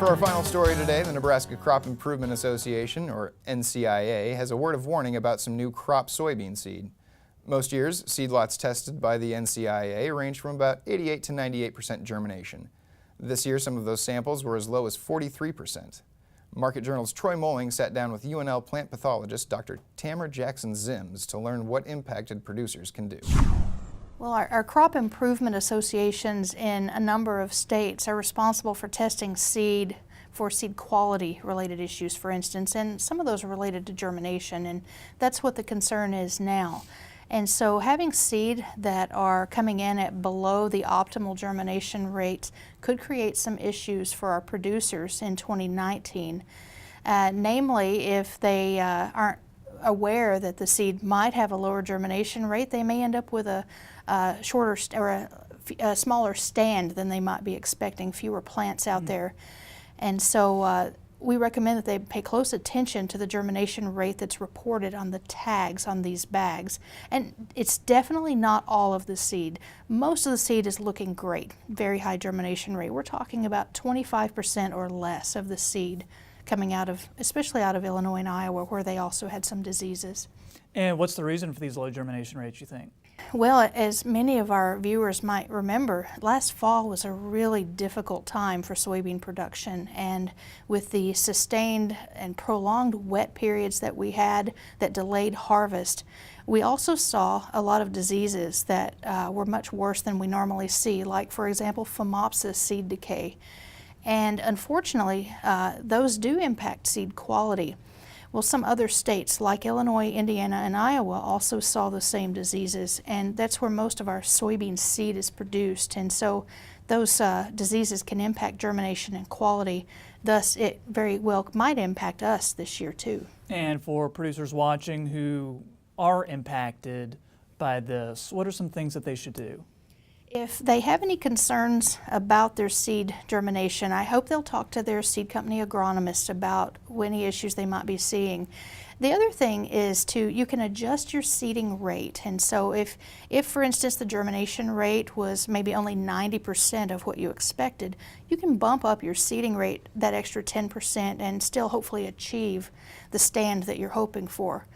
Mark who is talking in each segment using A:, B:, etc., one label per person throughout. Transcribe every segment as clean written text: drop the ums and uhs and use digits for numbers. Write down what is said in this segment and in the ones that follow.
A: For our final story today, the Nebraska Crop Improvement Association, or NCIA, has a word of warning about some new crop soybean seed. Most years, seed lots tested by the NCIA range from about 88 to 98% germination. This year, some of those samples were as low as 43%. Market Journal's Troy Molling sat down with UNL Plant Pathologist Dr. Tamra Jackson-Ziems to learn what impacted producers can do.
B: Well, our crop improvement associations in a number of states are responsible for testing seed for seed quality related issues, for instance, and some of those are related to germination, and that's what the concern is now. And so having seed that are coming in at below the optimal germination rates could create some issues for our producers in 2019. Namely, if they aren't aware that the seed might have a lower germination rate, they may end up with a shorter or a smaller stand than they might be expecting, fewer plants out there. And so we recommend that they pay close attention to the germination rate that's reported on the tags on these bags. And it's definitely not all of the seed. Most of the seed is looking great, very high germination rate. We're talking about 25% or less of the seed coming out of, especially out of Illinois and Iowa, where they also had some diseases.
C: And what's the reason for these low germination rates, you think?
B: Well, as many of our viewers might remember, last fall was a really difficult time for soybean production, and with the sustained and prolonged wet periods that we had that delayed harvest, we also saw a lot of diseases that were much worse than we normally see, like, for example, Phomopsis seed decay. And unfortunately, those do impact seed quality. Well, some other states like Illinois, Indiana, and Iowa also saw the same diseases, and that's where most of our soybean seed is produced. And so those diseases can impact germination and quality. Thus, it very well might impact us this year too.
C: And for producers watching who are impacted by this, what are some things that they should do?
B: If they have any concerns about their seed germination, I hope they'll talk to their seed company agronomist about any issues they might be seeing. The other thing is you can adjust your seeding rate. And so if for instance the germination rate was maybe only 90% of what you expected, you can bump up your seeding rate that extra 10% and still hopefully achieve the stand that you're hoping for.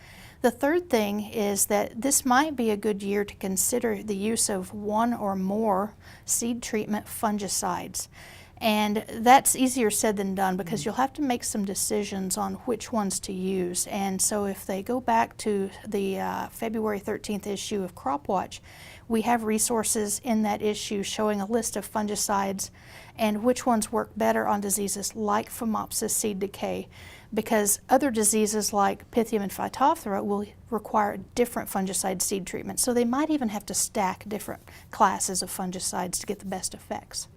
B: The third thing is that this might be a good year to consider the use of one or more seed treatment fungicides. And that's easier said than done because you'll have to make some decisions on which ones to use. And so if they go back to the February 13th issue of Crop Watch, we have resources in that issue showing a list of fungicides and which ones work better on diseases like Phomopsis seed decay, because other diseases like Pythium and Phytophthora will require different fungicide seed treatments. So they might even have to stack different classes of fungicides to get the best effects.